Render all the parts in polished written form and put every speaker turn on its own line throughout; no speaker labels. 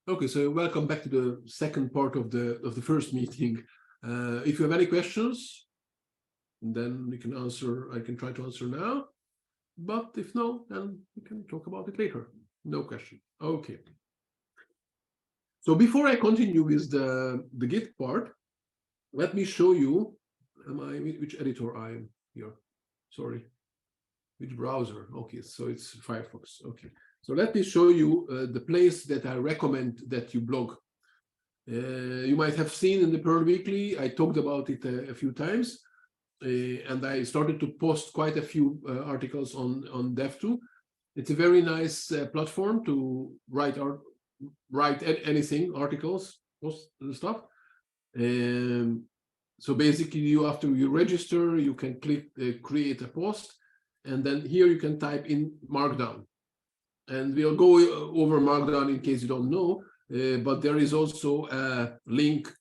Okay, so welcome back to the second part of the first meeting. If you have any questions, then we can answer. I can try to answer now. But if no, then we can talk about it later. No question. Okay. So before I continue with the Git part, let me show you which editor I am here. Sorry, which browser? Okay, so it's Firefox. Okay, so let me show you the place that I recommend that you blog. You might have seen in the Perl Weekly, I talked about it a few times, and I started to post quite a few articles on Dev2. It's a very nice platform to write anything, articles, post stuff. So basically, after you register, you can click create a post, and then here you can type in Markdown. And we'll go over Markdown in case you don't know, but there is also a link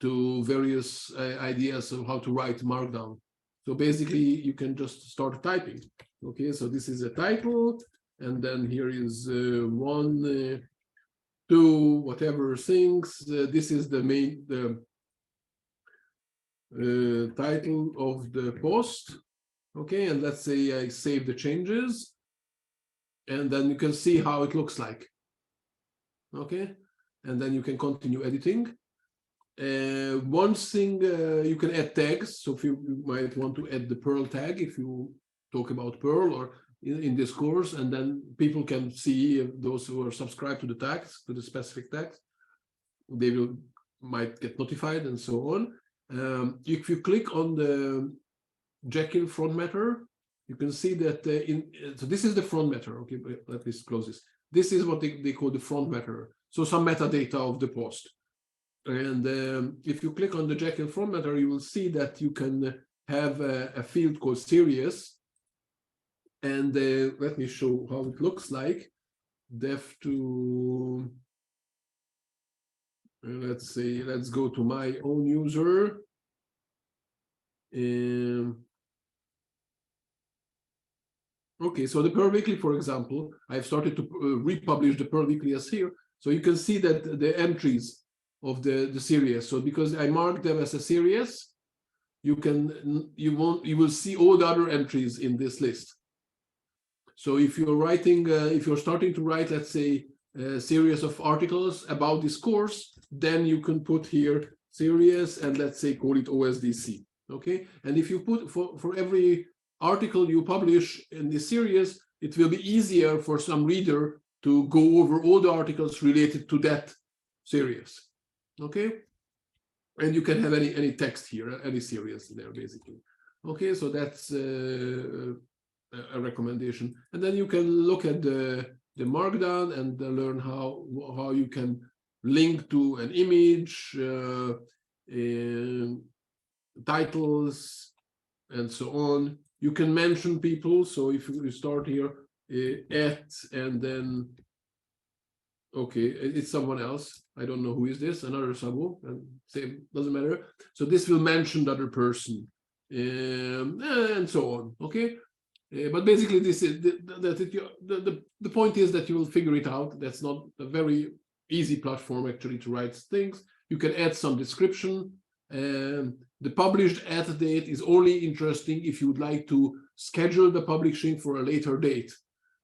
to various ideas of how to write Markdown. So basically, you can just start typing. Okay, so this is a title, and then here is 1, 2, whatever things. This is the main title of the post. Okay, and let's say I save the changes, and then you can see how it looks like. Okay, and then you can continue editing. One thing, you can add tags. So if you might want to add the Perl tag, if you talk about Perl or in this course, and then people can see, those who are subscribed to the tags, to the specific tags, they might get notified and so on. If you click on the Jekyll front matter, you can see that so this is the front matter. Okay, let me close this. This is what they call the front matter. So some metadata of the post. And if you click on the Jekyll front matter, you will see that you can have a field called series. And let me show how it looks like. Dev2, let's say, let's go to my own user. Okay, so the Perl Weekly, for example, I've started to republish the Perl Weekly as here. So you can see that the entries of the series. So because I marked them as a series, you will see all the other entries in this list. So if you're writing, if you're starting to write, let's say, a series of articles about this course, then you can put here series and let's say call it OSDC. Okay, and if you put for every article you publish in this series, it will be easier for some reader to go over all the articles related to that series. Okay, and you can have any text here, any series there, basically. Okay, so that's a recommendation, and then you can look at the Markdown and learn how you can link to an image, titles, and so on. You can mention people. So if you start here at, and then okay, it's someone else. I don't know who is this, another Sabo, and same, doesn't matter. So this will mention the other person, and so on. Okay, but basically this is the point is that you will figure it out. That's not a very easy platform actually to write things. You can add some description. The published at date is only interesting if you would like to schedule the publishing for a later date.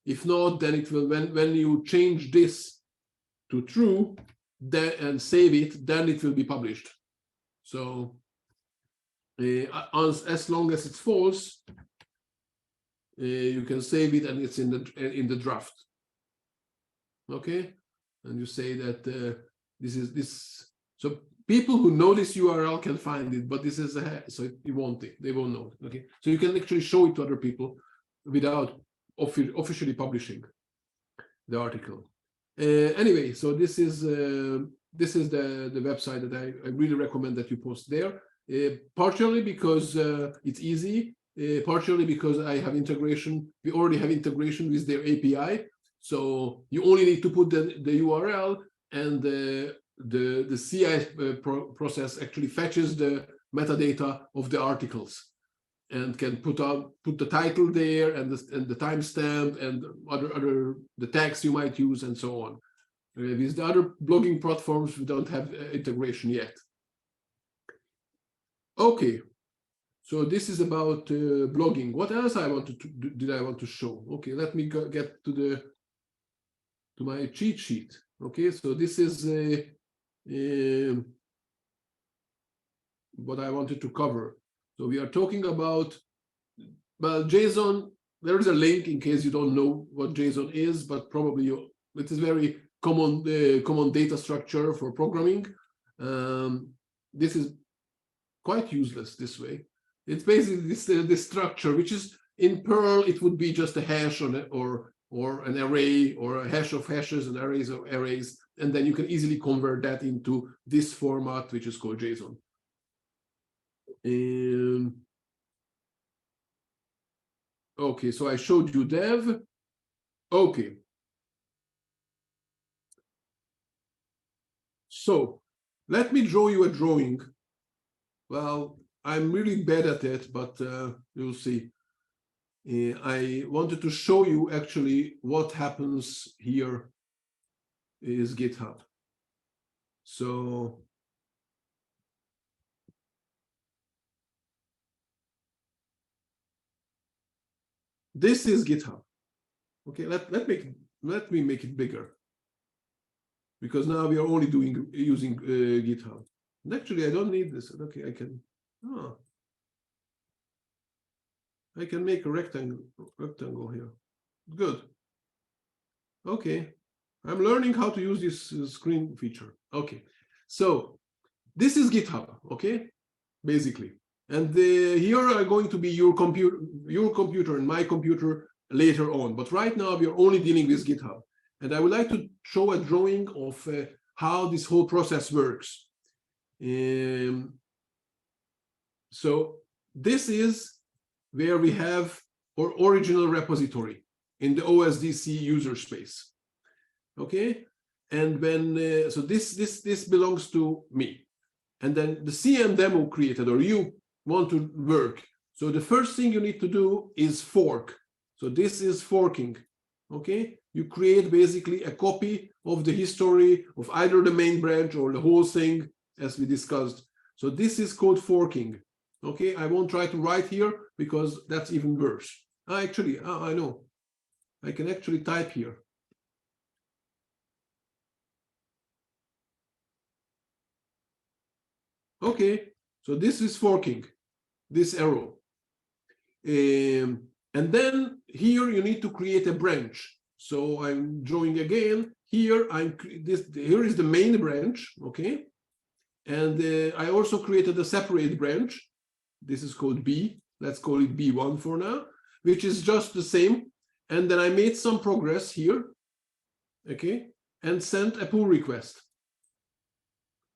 If not, then it will, when you change this to true and save it, then it will be published. So as long as it's false, you can save it and it's in the draft. Okay, and you say that this is this. So people who know this URL can find it, but this is so they won't know. Okay, so you can actually show it to other people without officially publishing the article. Anyway, so this is the website that I really recommend that you post there. Partially because it's easy, partially because I have integration. We already have integration with their API, so you only need to put the URL, and the CI process actually fetches the metadata of the articles and can put the title there and the timestamp and other the tags you might use and so on. with the other blogging platforms, we don't have integration yet. Okay, so this is about blogging. What else did I want to show? Okay, let me get to my cheat sheet. Okay, so this is what I wanted to cover. So we are talking about, well, JSON. There is a link in case you don't know what JSON is, but probably it is very common data structure for programming. This is quite useless this way. It's basically this structure, which is in Perl, it would be just a hash or an array, or a hash of hashes and arrays of arrays, and then you can easily convert that into this format, which is called JSON. Okay, so I showed you dev. Okay. So let me draw you a drawing. Well, I'm really bad at it, but you'll see. I wanted to show you actually what happens here is GitHub. So this is GitHub. Okay, let me make it bigger, because now we are only using GitHub. And actually, I don't need this. Okay, I can. Oh, I can make a rectangle here. Good. Okay, I'm learning how to use this screen feature. Okay, so this is GitHub. Okay, basically, and here are going to be your computer and my computer later on. But right now we are only dealing with GitHub, and I would like to show a drawing of how this whole process works. So this is where we have our original repository in the OSDC user space. Okay, and when so this belongs to me, and then the CM demo created, or you want to work. So the first thing you need to do is fork. So this is forking. Okay, you create basically a copy of the history of either the main branch or the whole thing, as we discussed. So this is called forking. Okay, I won't try to write here because that's even worse. Actually, I know. I can actually type here. Okay, so this is forking, this arrow. And then here you need to create a branch. So I'm drawing again. Here here is the main branch, okay? And I also created a separate branch. This is called B. Let's call it B1 for now, which is just the same. And then I made some progress here, okay? And sent a pull request.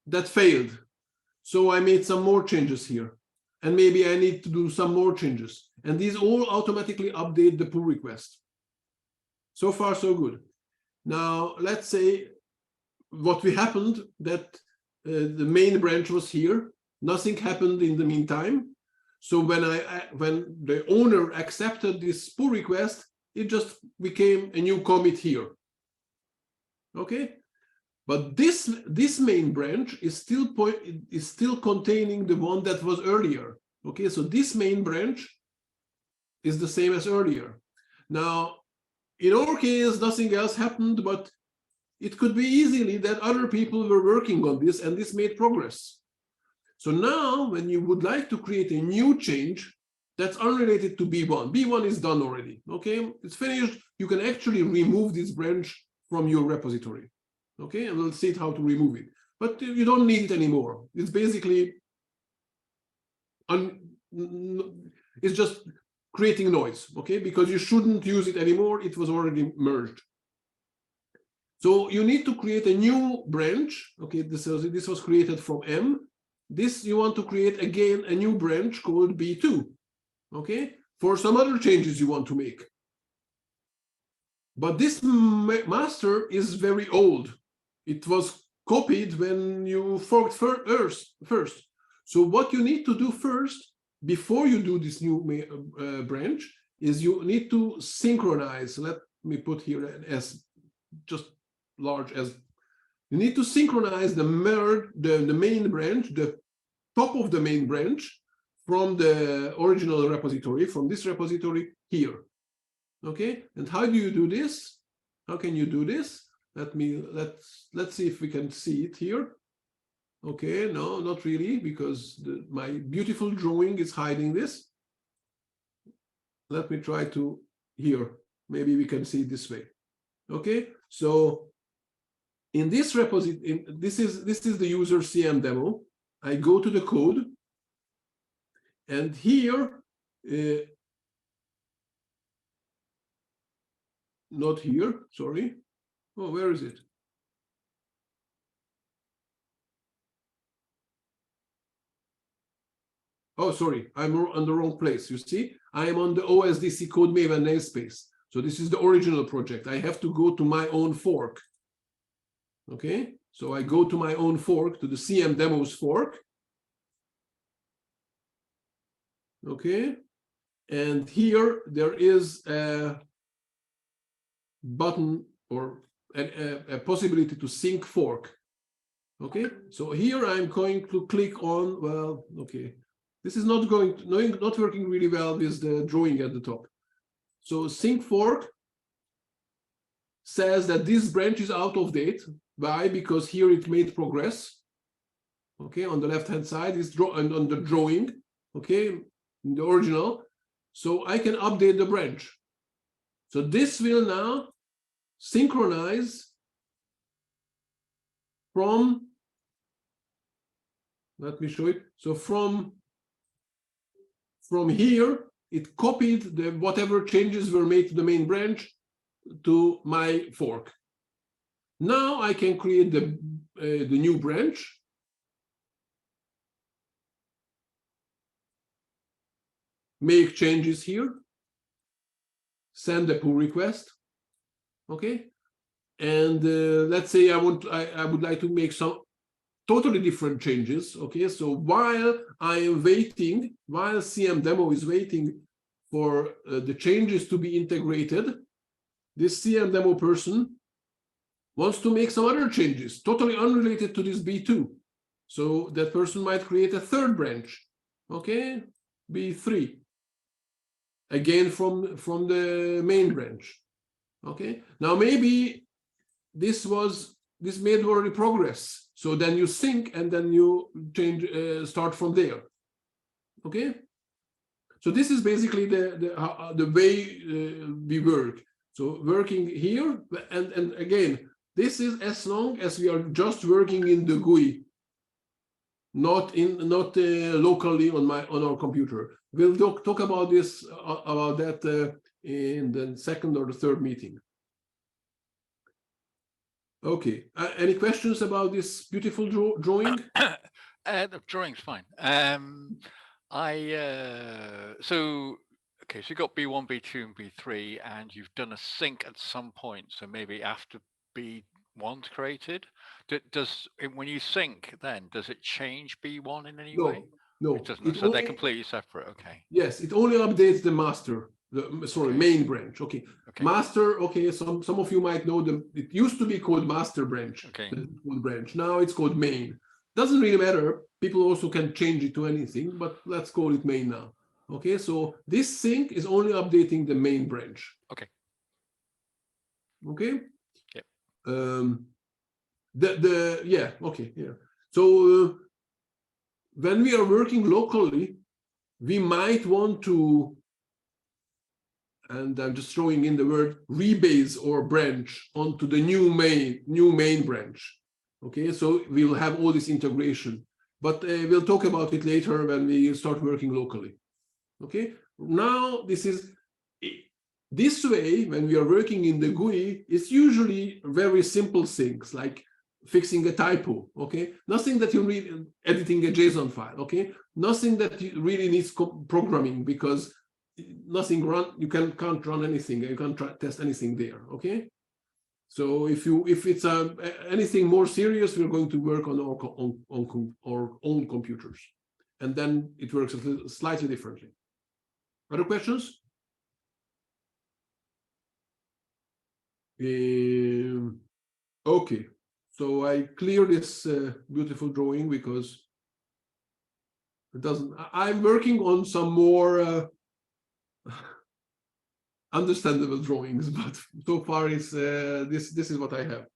That failed. So I made some more changes here. And maybe I need to do some more changes. And these all automatically update the pull request. So far, so good. Now, let's say what happened that the main branch was here. Nothing happened in the meantime. So when the owner accepted this pull request, it just became a new commit here. Okay, but this main branch is still containing the one that was earlier. Okay, so this main branch is the same as earlier. Now, in our case, nothing else happened, but it could be easily that other people were working on this and this made progress. So now when you would like to create a new change that's unrelated to B1, B1 is done already, okay? It's finished. You can actually remove this branch from your repository, okay? And we'll see how to remove it. But you don't need it anymore. It's basically, it's just creating noise, okay? Because you shouldn't use it anymore. It was already merged. So you need to create a new branch, okay? This was created from M. This you want to create again a new branch called B2, okay? For some other changes you want to make. But this master is very old. It was copied when you forked first. So what you need to do first, before you do this new branch, is you need to synchronize. Let me put here an S, just large as you need to synchronize the main branch, the top of the main branch from the original repository, from this repository here. Okay, and how do you do this? How can you do this? Let's see if we can see it here. Okay, no, not really, because my beautiful drawing is hiding this. Let me try to here. Maybe we can see it this way. Okay, so in this repository, this is the user CM demo. I go to the code, and here, not here, sorry. Oh, where is it? Oh, sorry, I'm on the wrong place. You see, I am on the OSDC code Maven namespace. So this is the original project. I have to go to my own fork. Okay, so I go to my own fork, to the CM demos fork. Okay, and here there is a button or a possibility to sync fork. Okay, so here I'm going to click on, well, okay. This is not working really well with the drawing at the top. So sync fork says that this branch is out of date. Why? Because here it made progress. Okay, on the left-hand side is on the drawing. Okay, in the original. So I can update the branch. So this will now synchronize from. Let me show it. So from here, it copied whatever changes were made to the main branch to my fork. Now I can create the new branch. Make changes here. Send a pull request. Okay. And let's say I would like to make some totally different changes. Okay, so while I am waiting, while CM demo is waiting for the changes to be integrated, this CM demo person wants to make some other changes totally unrelated to this B2. So that person might create a third branch. Okay, B3, again from the main branch. Okay, now maybe this made already progress. So then you sync and then you change, start from there. Okay. So this is basically the way we work. So working here, and again, this is as long as we are just working in the GUI, not locally on our computer. We'll talk about this about that in the second or the third meeting. Okay. Any questions about this beautiful drawing?
The drawing's fine. So you got B1, B2, and B3, and you've done a sync at some point. So maybe after B1's created, when you sync, then does it change B1 in any way?
No,
it doesn't. So they're completely separate. Okay.
Yes, it only updates the master. Main branch. Okay. Master. Okay, some of you might know them. It used to be called master branch.
Okay.
The branch. Now it's called main. Doesn't really matter. People also can change it to anything, but let's call it main now. Okay, so this sync is only updating the main branch.
Okay.
Okay.
Yep.
Okay. Yeah. So when we are working locally, we might want to, and I'm just throwing in the word rebase or branch onto the new main branch. Okay, so we'll have all this integration, but we'll talk about it later when we start working locally. Okay, now this way, when we are working in the GUI, it's usually very simple things like fixing a typo. Okay, nothing that you need, editing a JSON file. Okay, nothing that really needs programming, because you can't run anything, you can't test anything there. Okay, so if it's anything more serious, we're going to work on our own computers, and then it works slightly differently. Other questions? Okay, so I clear this beautiful drawing because it doesn't. I'm working on some more understandable drawings, but so far it's this is what I have.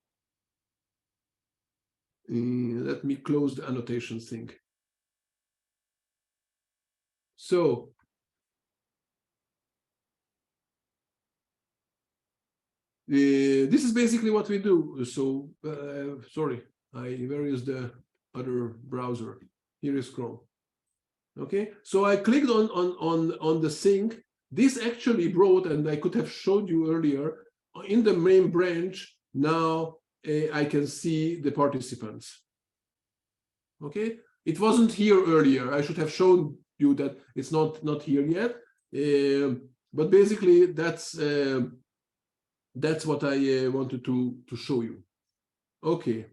Let me close the annotations thing. So this is basically what we do. So sorry, where is the other browser? Here is Chrome. Okay, so I clicked on the sync. This actually brought, and I could have showed you earlier, in the main branch. Now I can see the participants. Okay, it wasn't here earlier. I should have shown you that it's not here yet. But basically, that's what I wanted to show you. Okay.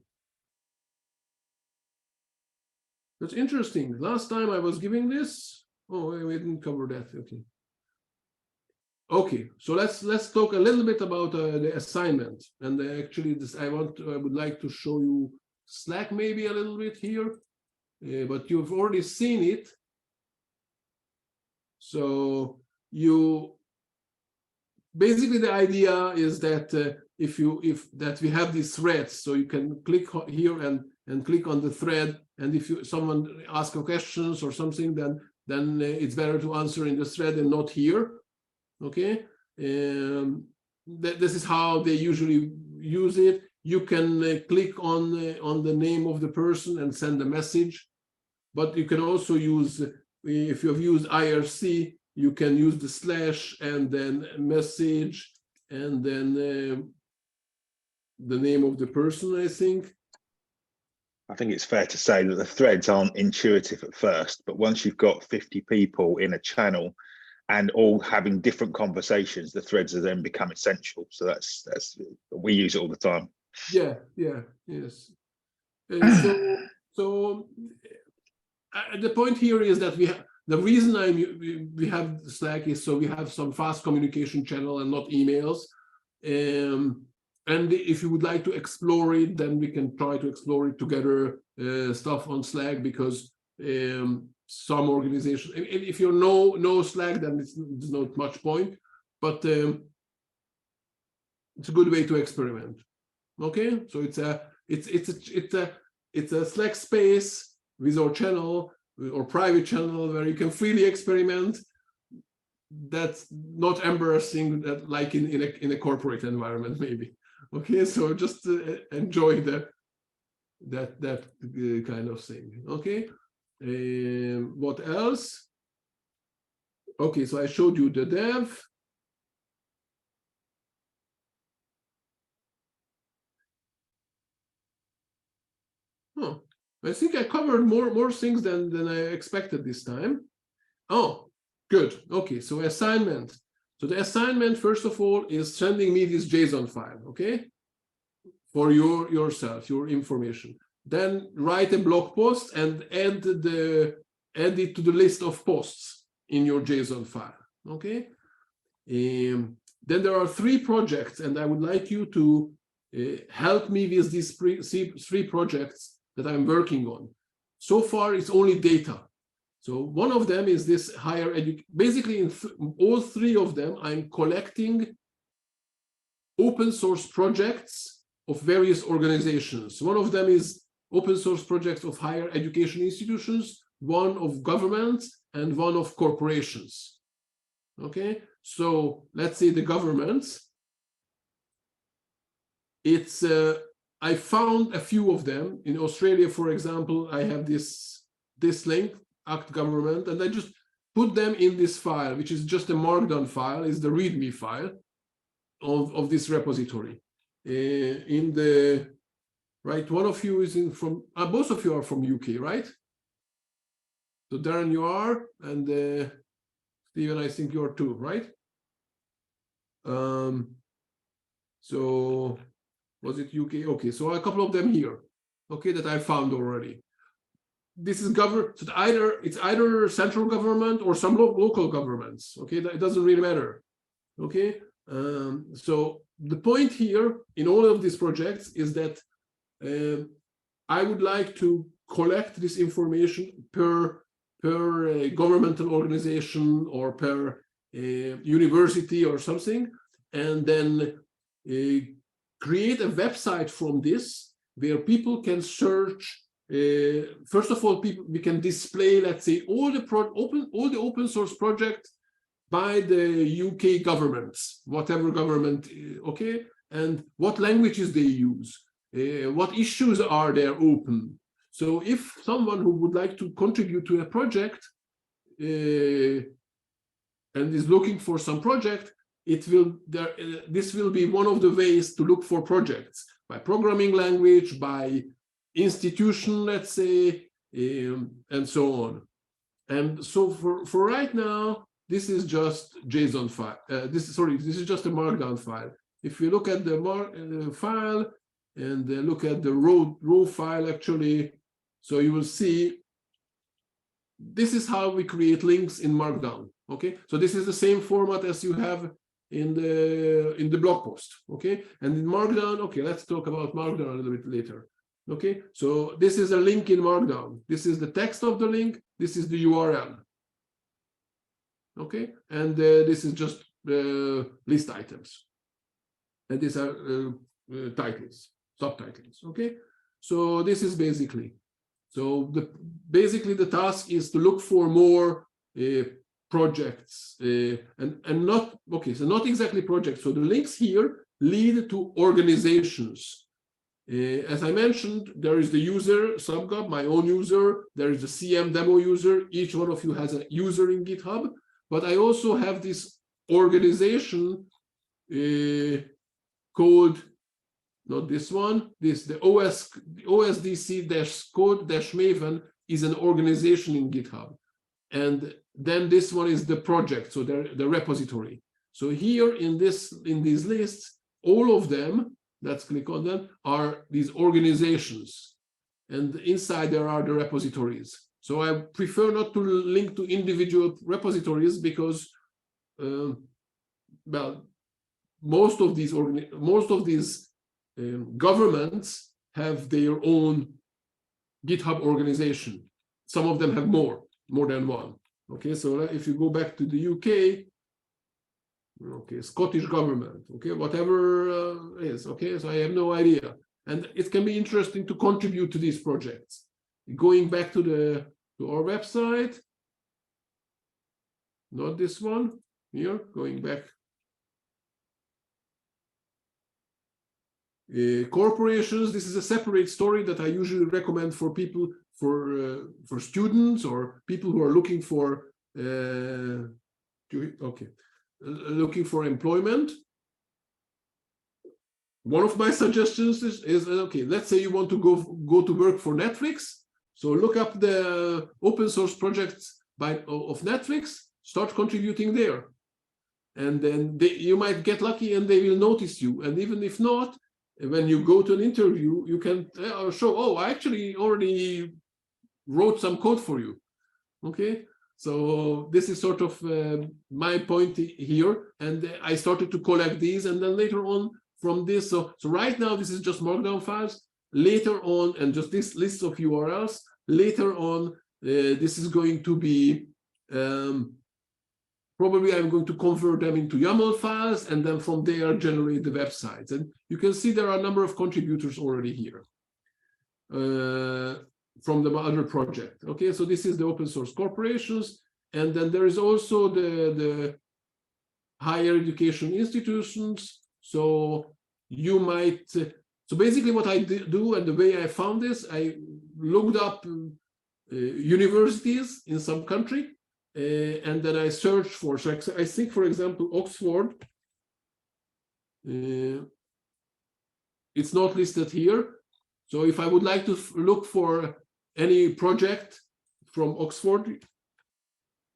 That's interesting. Last time I was giving this. Oh, we didn't cover that. Okay. Okay, so let's talk a little bit about the assignment. And actually, I would like to show you Slack maybe a little bit here, but you've already seen it. So basically the idea is that if we have these threads, so you can click here and click on the thread, and if someone asks questions or something, then it's better to answer in the thread and not here. Okay, this is how they usually use it. You can click on the name of the person and send a message, but you can also use, if you have used IRC, you can use the slash and then message and then the name of the person, I think.
I think it's fair to say that the threads aren't intuitive at first, but once you've got 50 people in a channel and all having different conversations, the threads have then become essential. So that's we use it all the time.
Yeah, yes. So the point here is that the reason we have Slack is so we have some fast communication channel and not emails. And if you would like to explore it, then we can try to explore it together, stuff on Slack, because some organization, if you know Slack, then there's not much point, but it's a good way to experiment. Okay, so it's a Slack space with our channel or private channel where you can freely experiment. That's not embarrassing, that like in a corporate environment maybe. Okay, so just enjoy that kind of thing. Okay, what else? Okay, so I showed you the dev. Oh, I think I covered more things than I expected this time. Oh, good. Okay, so assignment. So the assignment, first of all, is sending me this JSON file, okay, for yourself, your information. Then write a blog post and add it to the list of posts in your JSON file, okay. Then there are 3 projects, and I would like you to help me with these 3 projects that I'm working on. So far, it's only data. So one of them is this higher education. Basically, in all 3 of them, I'm collecting open source projects of various organizations. One of them is open source projects of higher education institutions, one of governments, and one of corporations. Okay, so let's say the governments. It's I found a few of them in Australia, for example. I have this link, Act Government, and I just put them in this file, which is just a markdown file, is the README file of this repository. In the right, one of you is from both of you are from UK, right? So Darren, you are, and Stephen, I think you're too, right? So was it UK? Okay, so a couple of them here, okay, that I found already. This is so it's either central government or some local governments. Okay, it doesn't really matter. Okay, so the point here in all of these projects is that I would like to collect this information per governmental organization or per university or something, and then create a website from this where people can search. First of all, we can display, let's say, all the open source projects by the UK governments, whatever government, okay, and what languages they use, what issues are there open. So if someone who would like to contribute to a project and is looking for some project, this will be one of the ways to look for projects, by programming language, by institution, let's say, and so on. And so for right now, this is just JSON file. This is just a Markdown file. If you look at the file and look at the row file, actually, so you will see this is how we create links in Markdown. Okay, so this is the same format as you have in the blog post. Okay, and in Markdown, okay, let's talk about Markdown a little bit later. Okay, so this is a link in Markdown. This is the text of the link. This is the URL. Okay, and this is just list items, and these are titles, subtitles. Okay, so this is basically. So basically the task is to look for more projects and not, okay, so not exactly projects. So the links here lead to organizations. As I mentioned, there is the user subgub, my own user. There is the CM demo user. Each one of you has a user in GitHub. But I also have this organization called, not this one, the OSDC-code-maven is an organization in GitHub. And then this one is the project, so the repository. So here in these lists, all of them, let's click on them, are these organizations. And inside there are the repositories. So I prefer not to link to individual repositories because, well, most of these governments have their own GitHub organization. Some of them have more than one. Okay, so if you go back to the UK, okay, Scottish government, okay, whatever is, okay, so I have no idea. And it can be interesting to contribute to these projects. Going back to our website, not this one, here, going back. Corporations, this is a separate story that I usually recommend for people, for students or people who are looking for looking for employment. One of my suggestions is okay, let's say you want to go to work for Netflix. So look up the open source projects of Netflix, start contributing there. And then you might get lucky and they will notice you. And even if not, when you go to an interview, you can show, oh, I actually already wrote some code for you. Okay, so this is sort of my point here. And I started to collect these, and then later on from this, so right now this is just Markdown files. Later on, and just this list of URLs, later on, this is going to be, probably I'm going to convert them into YAML files, and then from there generate the websites. And you can see there are a number of contributors already here from the other project. Okay, so this is the open source corporations. And then there is also the higher education institutions. So you might, so basically what I do and the way I found this, I looked up universities in some country, and then I searched for, so I think, for example, Oxford, it's not listed here. So if I would like to look for any project from Oxford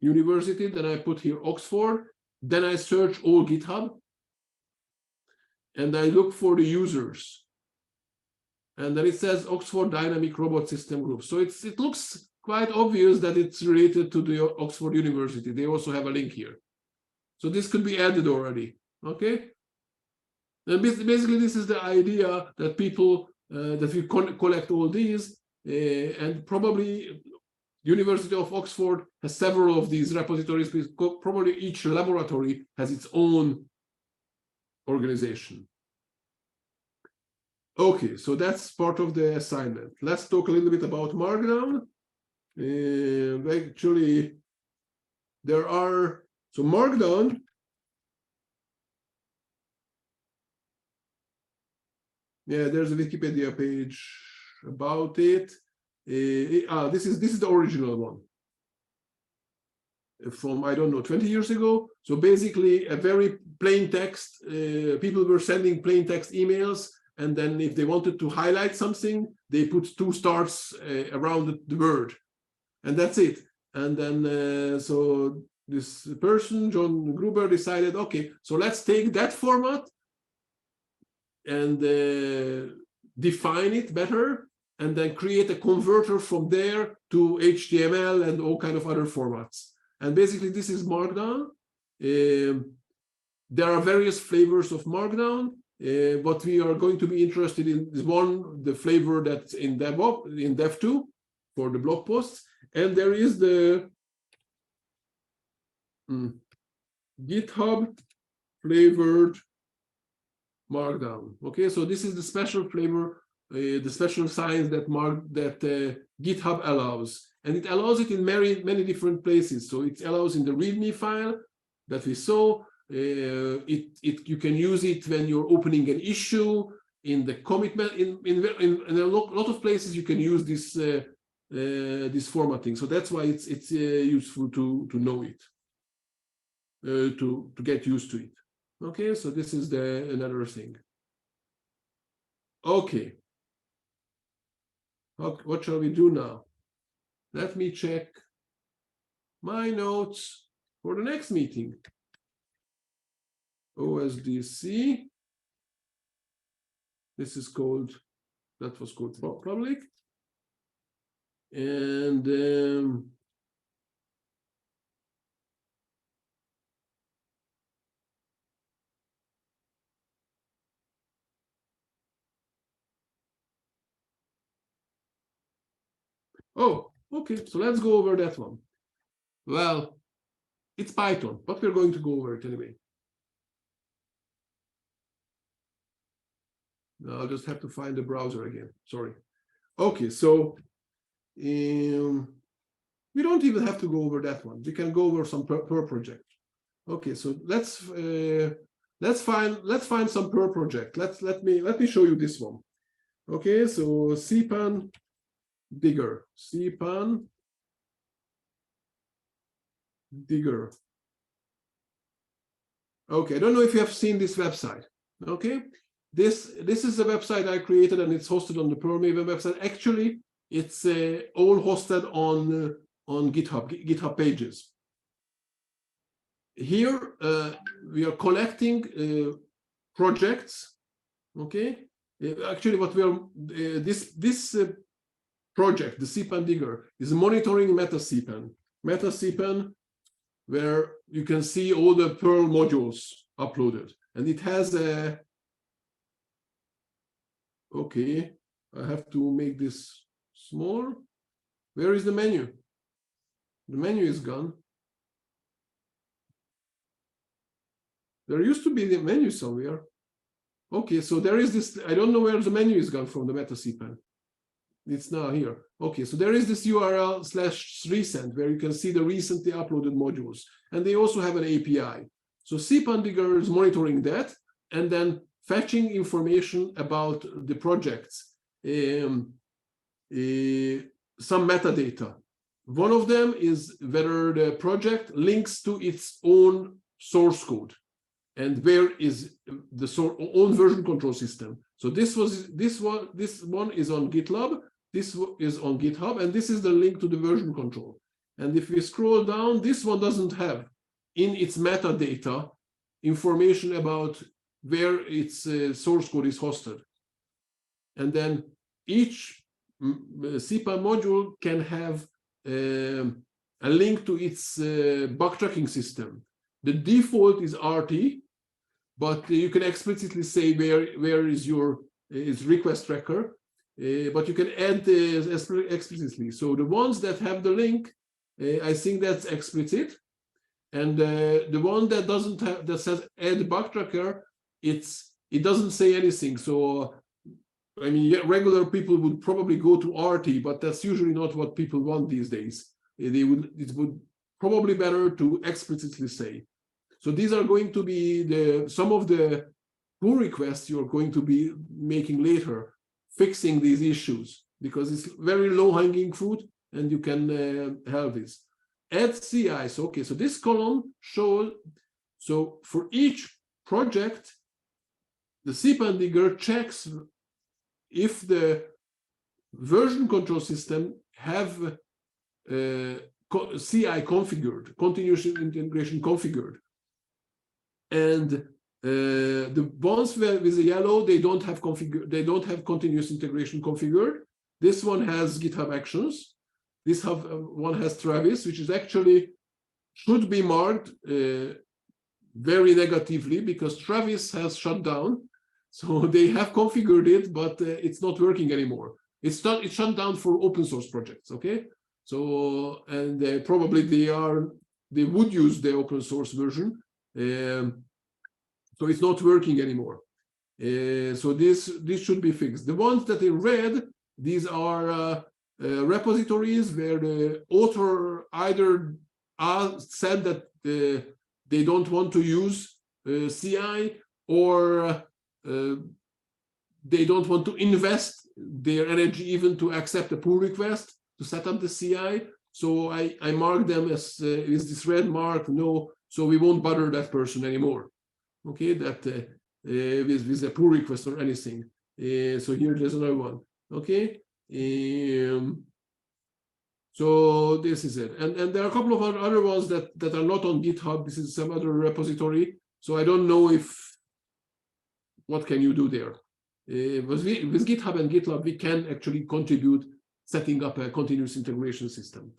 University, then I put here Oxford, then I search all GitHub, and I look for the users. And then it says Oxford Dynamic Robot System Group. So it looks quite obvious that it's related to the Oxford University. They also have a link here. So this could be added already, okay? And basically, this is the idea that people, that we collect all these, and probably University of Oxford has several of these repositories, because probably each laboratory has its own organization. Okay, so that's part of the assignment. Let's talk a little bit about Markdown. Actually, there are, so Markdown, yeah, there's a Wikipedia page about it. This is the original one from, I don't know, 20 years ago. So basically a very plain text, people were sending plain text emails, and then if they wanted to highlight something, they put 2 stars around the word, and that's it. And then, so this person, John Gruber, decided, okay, so let's take that format and define it better, and then create a converter from there to HTML and all kind of other formats. And basically, this is Markdown. There are various flavors of Markdown. What we are going to be interested in is one, the flavor that's in Dev2 for the blog posts. And there is the GitHub flavored Markdown. Okay, so this is the special flavor, the special signs that GitHub allows, and it allows it in many different places. So it allows in the README file that we saw. You can use it when you're opening an issue, in the commitment, in a lot of places you can use this this formatting. So that's why it's useful to know it, to get used to it. Okay, so this is another thing. Okay, what shall we do now? Let me check my notes for the next meeting. OSDC. This is called, that was called public. And oh, okay, so let's go over that one. Well, it's Python, but we're going to go over it anyway. I'll just have to find the browser again, sorry. Okay, so we don't even have to go over that one. We can go over some Perl project. Okay, so let's find some Perl project. Let me show you this one. Okay, so cpan digger, cpan digger. Okay, I don't know if you have seen this website. Okay, this is a website I created, and it's hosted on the Perl Maven website. Actually, it's all hosted on GitHub pages. Here we are collecting projects. Okay, actually, what we are this project, the cpan digger, is monitoring MetaCpan, where you can see all the Perl modules uploaded, and it has a. Okay, I have to make this small. Where is the menu? The menu is gone. There used to be the menu somewhere. Okay, so there is this, I don't know where the menu is gone from the MetaCpan. It's now here. Okay, so there is this URL/recent where you can see the recently uploaded modules. And they also have an API. So cpan digger is monitoring that and then fetching information about the projects, some metadata. One of them is whether the project links to its own source code and where is the own version control system. So this one is on GitLab, this is on GitHub, and this is the link to the version control. And if we scroll down, this one doesn't have in its metadata information about where its source code is hosted. And then each cpan module can have a link to its bug tracking system. The default is RT, but you can explicitly say where is your request tracker, but you can add explicitly. So the ones that have the link, I think that's explicit, and the one that doesn't have, that says add bug tracker, it doesn't say anything. So I mean, regular people would probably go to RT, but that's usually not what people want these days. It would probably better to explicitly say. So these are going to be some of the pull requests you're going to be making later, fixing these issues, because it's very low-hanging fruit and you can have this. Add CI. So, okay, so this column shows, so for each project, the cpan digger checks if the version control system have CI configured, continuous integration configured. And the ones with the yellow, they don't have continuous integration configured. This one has GitHub Actions. This one has Travis, which is actually should be marked very negatively because Travis has shut down. So they have configured it, but it's not working anymore. It's shut down for open source projects. Okay, so and probably they would use the open source version, so it's not working anymore. So this should be fixed. The ones that in red, these are repositories where the author either said that they don't want to use CI, or they don't want to invest their energy even to accept a pull request to set up the CI. So I mark them as with this red mark, no, so we won't bother that person anymore. Okay, that with a pull request or anything. So here there's another one. Okay, so this is it, and there are a couple of other ones that are not on GitHub. This is some other repository, so I don't know what can you do there. With GitHub and GitLab, we can actually contribute setting up a continuous integration system.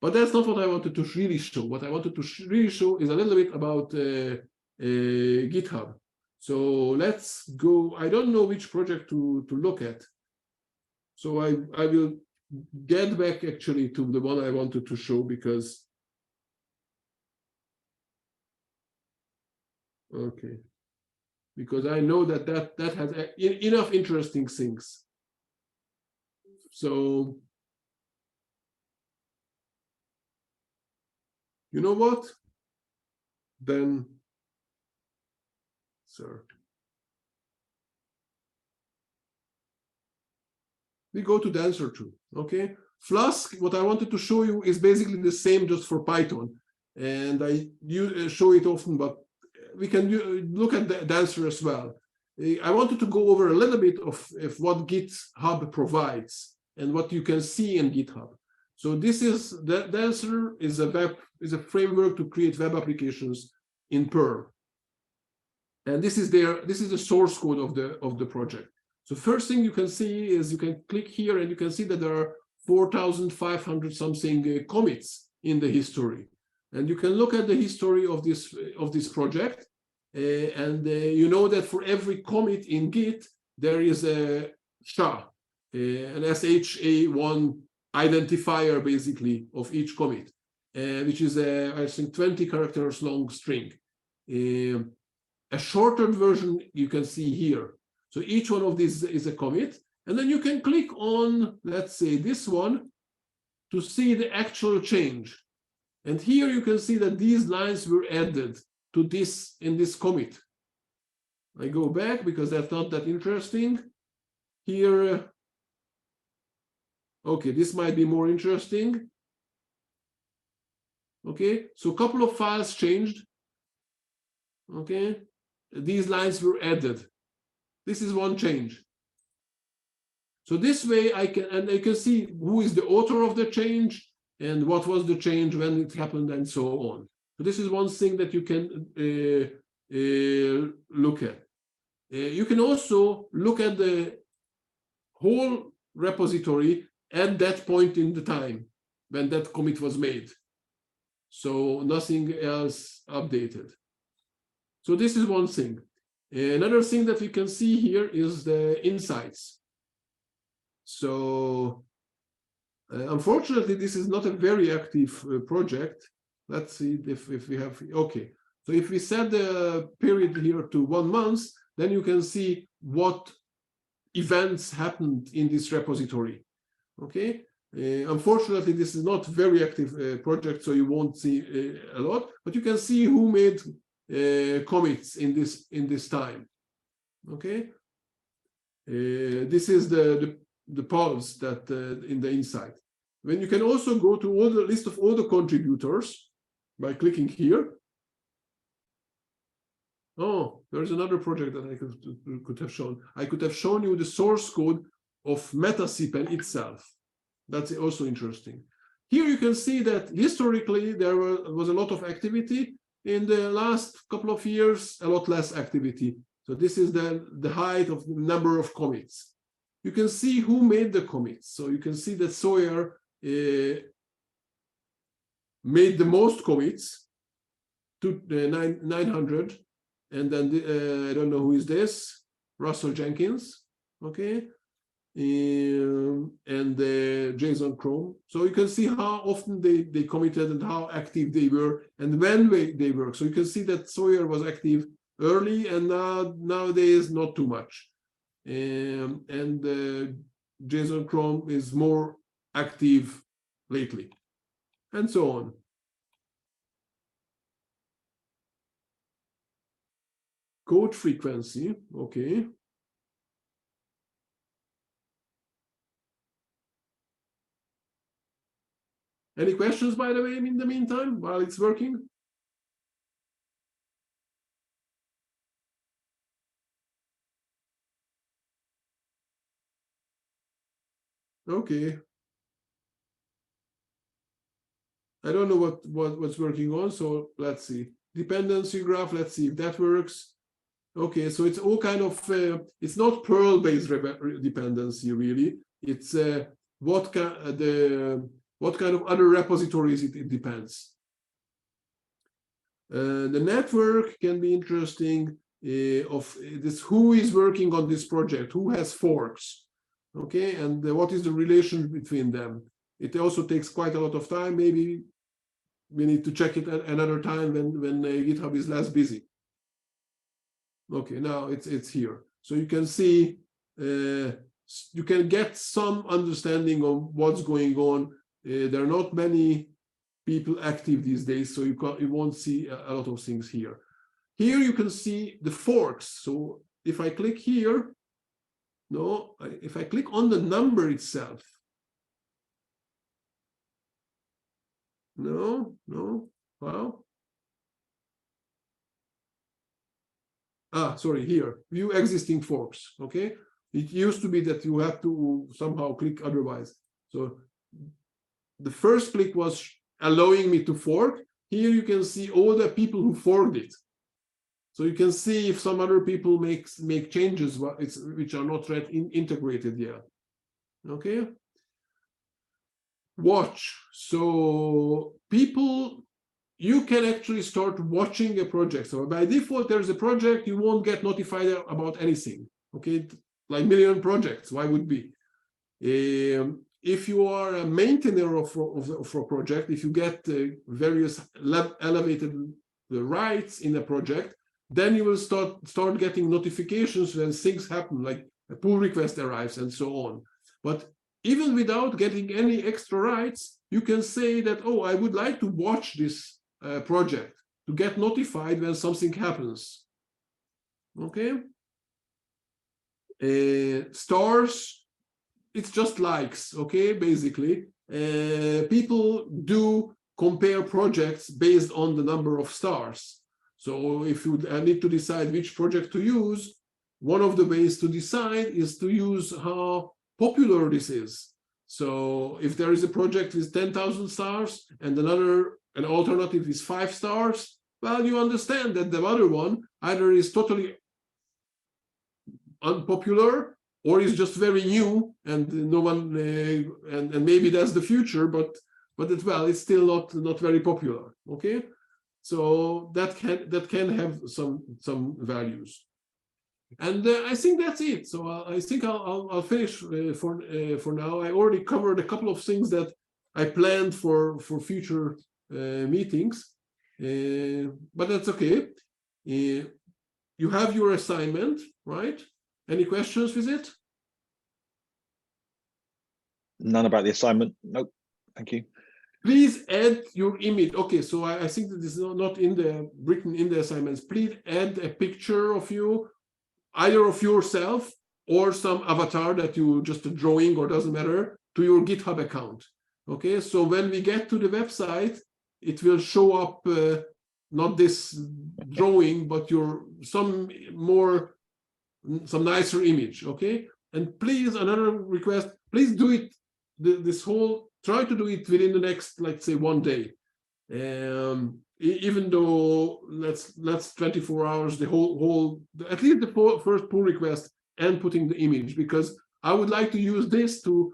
But that's not what I wanted to really show. What I wanted to really show is a little bit about GitHub. So let's go. I don't know which project to look at. So I will get back actually to the one I wanted to show, because okay, because I know that has enough interesting things. So you know what? Then, sir, we go to the answer to. Okay, Flask. What I wanted to show you is basically the same, just for Python, and I show it often, but we can look at the answer as well. I wanted to go over a little bit of what GitHub provides and what you can see in GitHub. So this is the answer is a framework to create web applications in Perl, and this is the source code of the project. So first thing you can see is you can click here and you can see that there are 4,500 something commits in the history, and you can look at the history of this project, and you know that for every commit in Git there is a SHA, an SHA1 identifier basically of each commit, which is I think 20 characters long string. A shortened version you can see here. So each one of these is a commit, and then you can click on, let's say, this one to see the actual change. And here you can see that these lines were added to this in this commit. I go back because that's not that interesting. Here, okay, this might be more interesting. Okay, so a couple of files changed. Okay, these lines were added. This is one change. So this way I can see who is the author of the change and what was the change when it happened and so on. So this is one thing that you can look at. You can also look at the whole repository at that point in the time when that commit was made. So nothing else updated. So this is one thing. Another thing that we can see here is the insights. So unfortunately, this is not a very active project. Let's see if we have, okay. So if we set the period here to 1 month, then you can see what events happened in this repository, okay? Unfortunately, this is not very active project, so you won't see a lot, but you can see who made commits in this time, okay? This is the pulse that in the insight. When you can also go to all the list of all the contributors by clicking here. Oh, there's another project that I could have shown. I could have shown you the source code of MetaCPAN itself. That's also interesting. Here you can see that historically there was a lot of activity. In the last couple of years, a lot less activity. So this is the height of the number of commits. You can see who made the commits. So you can see that Sawyer made the most commits, to 900. And then I don't know who is this, Russell Jenkins, okay, and Jason Chrome. So you can see how often they committed and how active they were and when they work. So you can see that Sawyer was active early and nowadays not too much. And Jason Chrome is more active lately, and so on. Code frequency, okay. Any questions, by the way, in the meantime, while it's working? Okay. I don't know what's working on, so let's see. Dependency graph, let's see if that works. Okay, so it's all kind of, it's not Perl-based dependency, really. It's what kind of other repositories it depends. The network can be interesting of this, who is working on this project, who has forks, okay, and what is the relation between them. It also takes quite a lot of time. Maybe we need to check it at another time when GitHub is less busy. Okay, now it's here. So you can see, you can get some understanding of what's going on. There are not many people active these days, so you won't see a lot of things here. Here you can see the forks. So if I click here, if I click on the number itself, wow. Sorry, here, view existing forks, okay? It used to be that you have to somehow click otherwise. So the first click was allowing me to fork. Here you can see all the people who forked it. So you can see if some other people make changes which are not yet integrated yet, okay? Watch. So people, you can actually start watching a project. So by default, there's a project, you won't get notified about anything, okay? Like million projects, why would be? If you are a maintainer of a project, if you get various elevated rights in a project, then you will start getting notifications when things happen, like a pull request arrives and so on. But even without getting any extra rights, you can say that, oh, I would like to watch this project to get notified when something happens. Okay. Stars, it's just likes, okay, basically. People do compare projects based on the number of stars. So if you need to decide which project to use, one of the ways to decide is to use how popular this is. So if there is a project with 10,000 stars and an alternative is 5 stars, well, you understand that the other one either is totally unpopular or is just very new and no one and maybe that's the future, but it's still not very popular. Okay, so that can have some values. And I think that's it. So I think I'll finish for now. I already covered a couple of things that I planned for future meetings, but that's okay. You have your assignment, right? Any questions with it?
None about the assignment. Nope. Thank you.
Please add your image. Okay, so I think that this is not in the written in the assignments. Please add a picture of you, either of yourself or some avatar that you just a drawing or doesn't matter, to your GitHub account. Okay, so when we get to the website, it will show up not this drawing, but some nicer image. Okay, and please, another request, please do it try to do it within the next, let's say, 1 day. Even though that's 24 hours, the whole at least the first pull request and putting the image, because I would like to use this to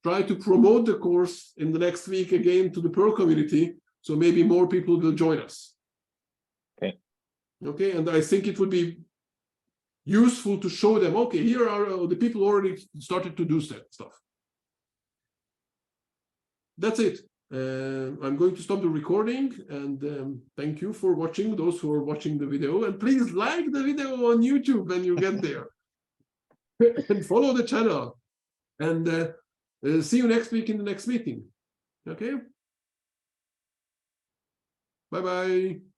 try to promote the course in the next week again to the Perl community, so maybe more people will join us. Okay, and I think it would be useful to show them, okay, here are the people already started to do stuff. That's it. I'm going to stop the recording, and thank you for watching, those who are watching the video, and please like the video on YouTube when you get there and follow the channel, and see you next week in the next meeting. Okay, bye-bye.